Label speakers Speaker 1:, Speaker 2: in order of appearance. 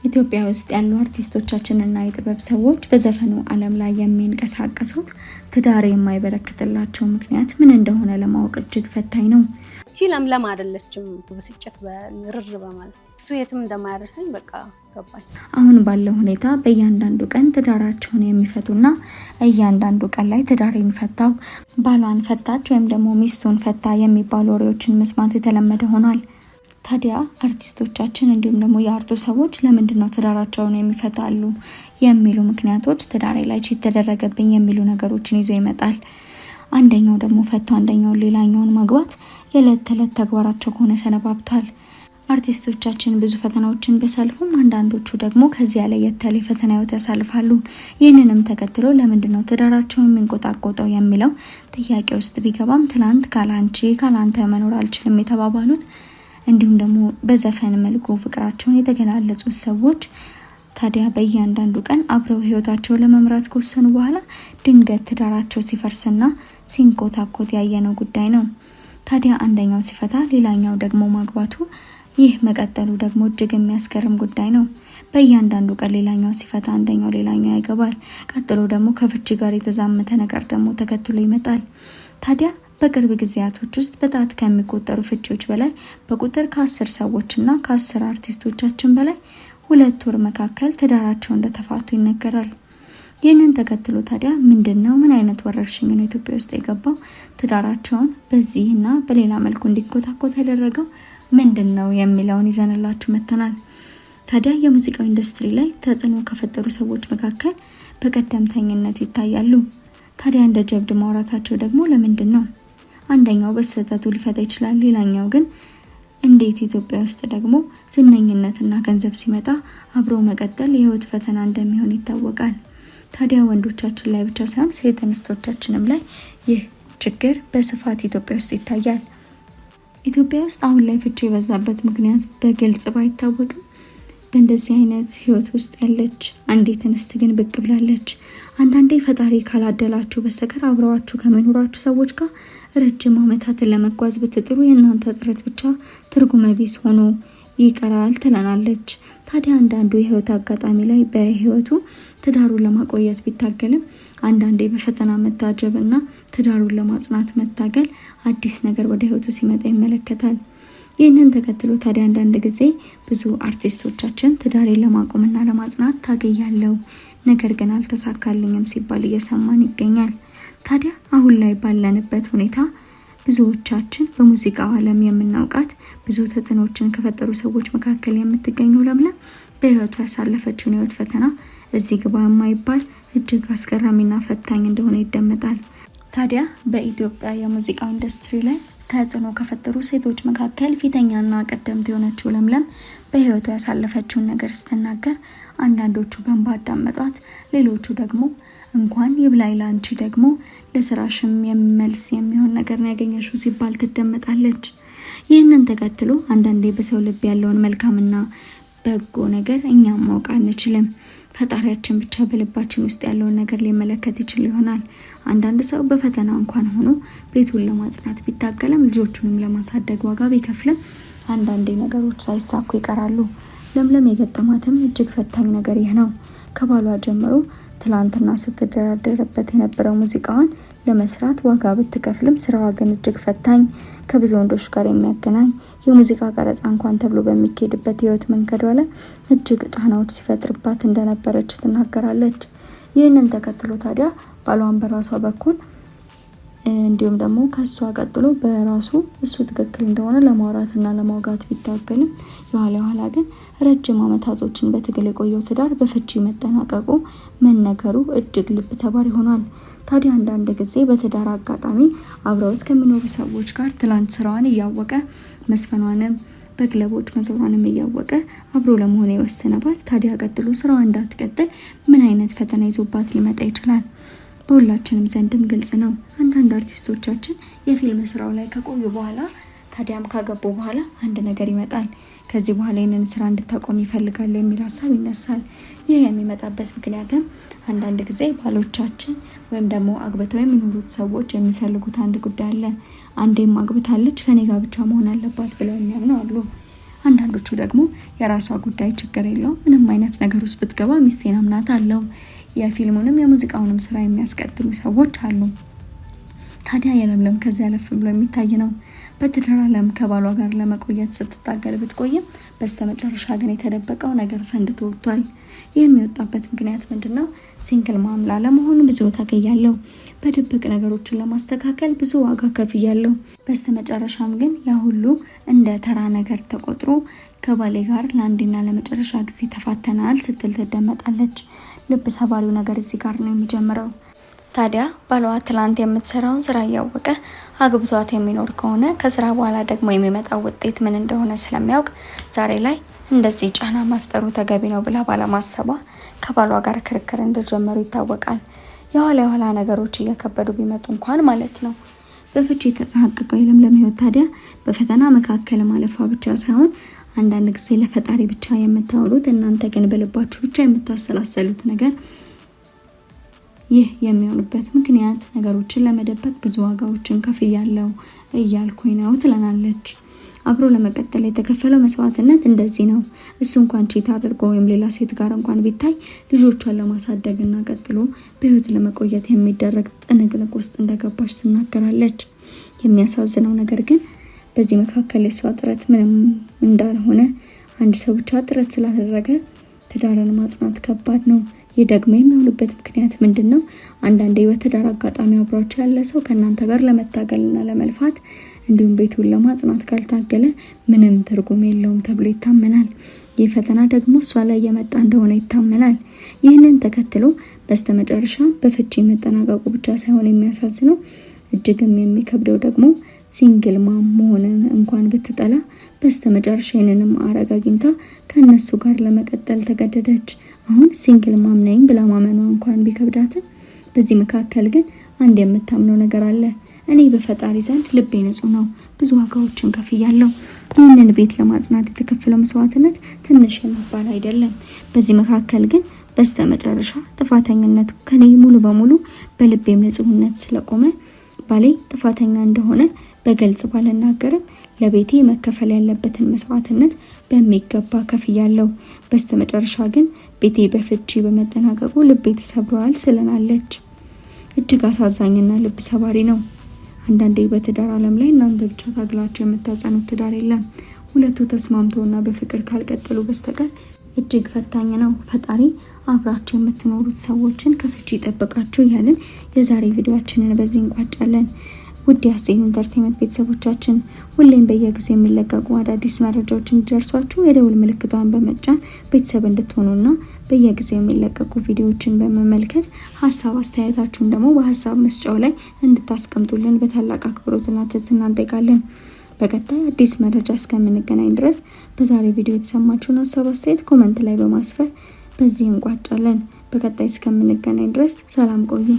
Speaker 1: ኢትዮጵያ ውስጥ ያሉ አርቲስቶቻችንና የጥበብ ሰዎች በዘፈኑ ዓለም ላይ የሚንቀሳቀሱት ትዳር የማይበረክትላቸው ምክንያት ምን እንደሆነ ለማወቅ እጅግ ፈታኝ ነው።
Speaker 2: እቺ ለምለም አይደለችም ብስጭት በርር በማለት እሱ የትም እንደማያደርሰኝ በቃ ገባኝ።
Speaker 1: አሁን ባለው ሁኔታ በእያንዳንዱ ቀን ትዳራቸውን የሚፈቱና እያንዳንዱ ቀን ላይ ትዳሬን ፈታው፣ ባሏን ፈታች ወይም ደግሞ ሚስቱን ፈታ የሚባሉ ወሬዎችን መስማት የተለመደ ሆኗል። ታዲያ አርቲስቶቻችን እንዲሁም ደግሞ የአርቱ ሰዎች ለምንድነው ትዳራቸውን የሚፈታሉ የሚሉ ምክንያቶች ትዳሬ ላይ ቺት ተደረገብኝ የሚሉ ነገሮችን ይዞ ይመጣል። አንደኛው ደግሞ ፈቶ አንደኛው ሌላኛውን ማግባት የዕለት ተዕለት ተግባራቸው ከሆነ ሰነባብቷል። አርቲስቶቻችን ብዙ ፈተናዎችን ቢያሳልፉም አንዳንዶቹ ደግሞ ከዚያ ላይ የተለ ፈተና ያሳልፋሉ። ይህንንም ተከትሎ ለምንድነው ትዳራቸውን የሚንቆጣቆጠው የሚለው ጥያቄ ውስጥ ቢገባም ትላንት ካላንቺ ካላንተ መኖር አልችልም የተባባሉት እንዲሁም ደግሞ በዘፈን መልኩ ፍቅራቸውን የተገላለጹ ሰዎች ታዲያ በእያንዳንዱ ቀን አብረው ህይወታቸውን ለመምራት ከወሰኑ በኋላ ድንገት ትዳራቸው ሲፈርስና ሲንኮታኮት ያየነው ጉዳይ ነው። ታዲያ አንደኛው ሲፈታ ሌላኛው ደግሞ ማግባቱ፣ ይህ መቀጠሉ ደግሞ እጅግ የሚያስገርም ጉዳይ ነው። በእያንዳንዱ ቀን ሌላኛው ሲፈታ አንደኛው ሌላኛው ያገባል። ቀጥሎ ደግሞ ከፍቺ ጋር የተዛመተ ነገር ደግሞ ተከትሎ ይመጣል። ታዲያ በቅርብ ጊዜያቶች ውስጥ በጣት ከሚቆጠሩ ፍቺዎች በላይ በቁጥር ከ10 ሰዎችና ከ10 አርቲስቶቻችን በላይ 2 ወር መካከል ትዳራቸው እንደተፋቱ ይነገራል። ይህንን ተከትሎ ታዲያ ምንድነው ምን አይነት ወረርሽኝ ነው ኢትዮጵያ ውስጥ የገባው? ትዳራቸውን በዚህና በሌላ መልኩ እንዲቆታቆት ያደረገው ምንድነው የሚለውን ይዘንላችሁ መተናል። ታዲያ የሙዚቃው ኢንዱስትሪ ላይ ተጽዕኖ ከፈጠሩ ሰዎች መካከል በቀደምተኝነት ይታያሉ። ታዲያ እንደ ጀብድ ማውራታቸው ደግሞ ለምንድነው? አንደኛው በስህተቱ ሊፈታ ይችላል፣ ሌላኛው ግን እንዴት ኢትዮጵያ ውስጥ ደግሞ ዝነኝነትና ገንዘብ ሲመጣ አብሮ መቀጠል የህይወት ፈተና እንደሚሆን ይታወቃል። ታዲያ ወንዶቻችን ላይ ብቻ ሳይሆን ሴት እንስቶቻችንም ላይ ይህ ችግር በስፋት ኢትዮጵያ ውስጥ ይታያል። ኢትዮጵያ ውስጥ አሁን ላይ ፍቺ የበዛበት ምክንያት በግልጽ ባይታወቅም በእንደዚህ አይነት ህይወት ውስጥ ያለች አንዲት እንስት ግን ብቅ ብላለች። አንዳንዴ ፈጣሪ ካላደላችሁ በስተቀር አብረዋችሁ ከመኖራችሁ ሰዎች ጋር ረጅም ዓመታትን ለመጓዝ ብትጥሩ የእናንተ ጥረት ብቻ ትርጉም ቢስ ሆኖ ይቀራል ትለናለች። ታዲያ አንዳንዱ የህይወት አጋጣሚ ላይ በህይወቱ ትዳሩን ለማቆየት ቢታገልም አንዳንዴ በፈተና መታጀብና ትዳሩን ለማጽናት መታገል አዲስ ነገር ወደ ህይወቱ ሲመጣ ይመለከታል። ይህንን ተከትሎ ታዲያ አንዳንድ ጊዜ ብዙ አርቲስቶቻችን ትዳሬን ለማቆምና ለማጽናት ታገያለው ነገር ግን አልተሳካልኝም ሲባል እየሰማን ይገኛል። ታዲያ አሁን ላይ ባለንበት ሁኔታ ብዙዎቻችን በሙዚቃው ዓለም የምናውቃት ብዙ ተጽዕኖችን ከፈጠሩ ሰዎች መካከል የምትገኘው ለምለም በህይወቷ ያሳለፈችውን ህይወት ፈተና እዚህ ግባ የማይባል እጅግ አስገራሚና ፈታኝ እንደሆነ ይደመጣል። ታዲያ በኢትዮጵያ የሙዚቃ ኢንዱስትሪ ላይ ተጽዕኖ ከፈጠሩ ሴቶች መካከል ፊተኛና ቀደምት የሆነችው ለምለም በህይወቷ ያሳለፈችውን ነገር ስትናገር አንዳንዶቹ በእንባ አዳመጧት፣ ሌሎቹ ደግሞ እንኳን ይብላኝ ላንቺ ደግሞ ለስራሽም የመልስ የሚሆን ነገር ነው ያገኘሽው ሲባል ትደመጣለች። ይህንን ተከትሎ አንዳንዴ በሰው ልብ ያለውን መልካምና በጎ ነገር እኛም ማወቅ አንችልም። ፈጣሪያችን ብቻ በልባችን ውስጥ ያለውን ነገር ሊመለከት ይችል ይሆናል። አንዳንድ ሰው በፈተና እንኳን ሆኖ ቤቱን ለማጽናት ቢታገልም ልጆቹንም ለማሳደግ ዋጋ ቢከፍልም አንዳንዴ ነገሮች ሳይሳኩ ይቀራሉ። ለምለም የገጠማትም እጅግ ፈታኝ ነገር ይህ ነው። ከባሏ ጀምሮ ትላንትና ስትደራደርበት የነበረው ሙዚቃዋን ለመስራት ዋጋ ብትከፍልም ስራዋ ግን እጅግ ፈታኝ፣ ከብዙ ወንዶች ጋር የሚያገናኝ የሙዚቃ ቀረጻ እንኳን ተብሎ በሚካሄድበት ህይወት መንገዷ ላይ እጅግ ጫናዎች ሲፈጥርባት እንደነበረች ትናገራለች። ይህንን ተከትሎ ታዲያ ባሏን በራሷ በኩል እንዲሁም ደግሞ ከሷ ቀጥሎ በራሱ እሱ ትክክል እንደሆነ ለማውራትና ለማውጋት ቢታገልም የኋላ ግን ረጅም ዓመታቶችን በትግል የቆየው ትዳር በፍቺ መጠናቀቁ መነገሩ እጅግ ልብ ሰባሪ ሆኗል። ታዲያ አንዳንድ ጊዜ በትዳር አጋጣሚ አብረውት ከሚኖሩ ሰዎች ጋር ትላንት ስራዋን እያወቀ መስፈኗንም በክለቦች መዞሯንም እያወቀ አብሮ ለመሆን የወሰነ ባል ታዲያ ቀጥሎ ስራዋ እንዳትቀጥል ምን አይነት ፈተና ይዞባት ሊመጣ ይችላል? በሁላችንም ዘንድም ግልጽ ነው። አንዳንድ አርቲስቶቻችን የፊልም ስራው ላይ ከቆዩ በኋላ ታዲያም ካገቡ በኋላ አንድ ነገር ይመጣል። ከዚህ በኋላ ይህንን ስራ እንድታቆም ይፈልጋሉ የሚል ሀሳብ ይነሳል። ይህ የሚመጣበት ምክንያትም አንዳንድ ጊዜ ባሎቻችን ወይም ደግሞ አግብተው የሚኖሩት ሰዎች የሚፈልጉት አንድ ጉዳይ አለ። አንዴም አግብታለች ከኔ ጋር ብቻ መሆን አለባት ብለው የሚያምኑ አሉ። አንዳንዶቹ ደግሞ የራሷ ጉዳይ ችግር የለው ምንም አይነት ነገር ውስጥ ብትገባ ሚስቴን አምናት አለው የፊልሙንም የሙዚቃውንም ስራ የሚያስቀጥሉ ሰዎች አሉ። ታዲያ የለምለም ከዚያ ያለፍ ብሎ የሚታይ ነው። በትዳር ዓለም ከባሏ ጋር ለመቆየት ስትታገል ብትቆይም በስተመጨረሻ ግን የተደበቀው ነገር ፈንድቶ ወጥቷል። የሚወጣበት ምክንያት ምንድነው? ሲንግል ማም ላለመሆኑ ብዙ ታገያለሁ። በድብቅ ነገሮችን ለማስተካከል ብዙ ዋጋ ከፍያለሁ። በስተመጨረሻም ግን ያ ሁሉ እንደ ተራ ነገር ተቆጥሮ ከባሌ ጋር ለአንዴና ለመጨረሻ ጊዜ ተፋተናል ስትል ትደመጣለች። ልብ ሰባሪው ነገር እዚህ ጋር ነው የሚጀምረው። ታዲያ ባሏ ትላንት የምትሰራውን ስራ እያወቀ አግብቷት የሚኖር ከሆነ ከስራ በኋላ ደግሞ የሚመጣው ውጤት ምን እንደሆነ ስለሚያውቅ ዛሬ ላይ እንደዚህ ጫና መፍጠሩ ተገቢ ነው ብላ ባለማሰቧ ከባሏ ጋር ክርክር እንደጀመሩ ይታወቃል። የኋላ ነገሮች እየከበዱ ቢመጡ እንኳን ማለት ነው። በፍቺ የተጠናቀቀው የለምለም ህይወት ታዲያ በፈተና መካከል ማለፏ ብቻ ሳይሆን አንዳንድ ጊዜ ለፈጣሪ ብቻ የምታወሩት እናንተ ግን በልባችሁ ብቻ የምታሰላሰሉት ነገር ይህ የሚሆንበት ምክንያት ነገሮችን ለመደበቅ ብዙ ዋጋዎችን ከፍያለሁ እያልኩኝ ነው ትለናለች። አብሮ ለመቀጠል የተከፈለው መስዋዕትነት እንደዚህ ነው። እሱ እንኳን ቺት አድርጎ ወይም ሌላ ሴት ጋር እንኳን ቢታይ ልጆቿን ለማሳደግና ቀጥሎ በህይወት ለመቆየት የሚደረግ ጥንቅንቅ ውስጥ እንደገባች ትናገራለች። የሚያሳዝነው ነገር ግን በዚህ መካከል የሷ ጥረት ምንም እንዳልሆነ አንድ ሰው ብቻ ጥረት ስላደረገ ትዳርን ማጽናት ከባድ ነው። ይህ ደግሞ የሚሆንበት ምክንያት ምንድነው? አንዳንዴ በትዳር አጋጣሚ አብሯቸው ያለ ሰው ከእናንተ ጋር ለመታገልና ለመልፋት እንዲሁም ቤቱን ለማጽናት ካልታገለ ምንም ትርጉም የለውም ተብሎ ይታመናል። ይህ ፈተና ደግሞ እሷ ላይ የመጣ እንደሆነ ይታመናል። ይህንን ተከትሎ በስተመጨረሻ በፍቺ መጠናቀቁ ብቻ ሳይሆን የሚያሳዝነው እጅግም የሚከብደው ደግሞ ሲንግል ማም መሆንን እንኳን ብትጠላ በስተመጨረሻ ይህንንም ማዕረግ አግኝታ ከነሱ ጋር ለመቀጠል ተገደደች። አሁን ሲንግል ማም ነኝ ብላ ማመኗ እንኳን ቢከብዳትም በዚህ መካከል ግን አንድ የምታምነው ነገር አለ። እኔ በፈጣሪ ዘንድ ልቤ ንጹህ ነው፣ ብዙ ዋጋዎችን ከፍያለሁ። ይህንን ቤት ለማጽናት የተከፈለው መስዋዕትነት ትንሽ የሚባል አይደለም። በዚህ መካከል ግን በስተመጨረሻ ጥፋተኝነቱ ከኔ ሙሉ በሙሉ በልቤም ንጹህነት ስለቆመ ባሌ ጥፋተኛ እንደሆነ በግልጽ ባልናገርም ለቤቴ መከፈል ያለበትን መስዋዕትነት በሚገባ ከፍያለሁ። በስተመጨረሻ ግን ቤቴ በፍቺ በመጠናቀቁ ልቤ ተሰብሯል ስለናለች። እጅግ አሳዛኝና ልብ ሰባሪ ነው። አንዳንዴ በትዳር ዓለም ላይ እናንተ ብቻ ታግላችሁ የምታጸኑት ትዳር የለም። ሁለቱ ተስማምተውና በፍቅር ካልቀጠሉ በስተቀር እጅግ ፈታኝ ነው። ፈጣሪ አብራችሁ የምትኖሩት ሰዎችን ከፍቺ ይጠብቃችሁ እያልን የዛሬ ቪዲዮአችንን በዚህ እንቋጫለን። ውድ የሀሴት ኢንተርቴይንመንት ቤተሰቦቻችን ሁሌም በየጊዜው የሚለቀቁ አዳዲስ መረጃዎች እንዲደርሷችሁ የደውል ምልክቷን በመጫን ቤተሰብ እንድትሆኑና በየጊዜው የሚለቀቁ ቪዲዮዎችን በመመልከት ሀሳብ አስተያየታችሁን ደግሞ በሀሳብ መስጫው ላይ እንድታስቀምጡልን በታላቅ አክብሮትና ትህትና እንጠይቃለን። በቀጣይ አዲስ መረጃ እስከምንገናኝ ድረስ በዛሬ ቪዲዮ የተሰማችሁን ሀሳብ አስተያየት ኮመንት ላይ በማስፈር በዚህ እንቋጫለን። በቀጣይ እስከምንገናኝ ድረስ ሰላም ቆዩ።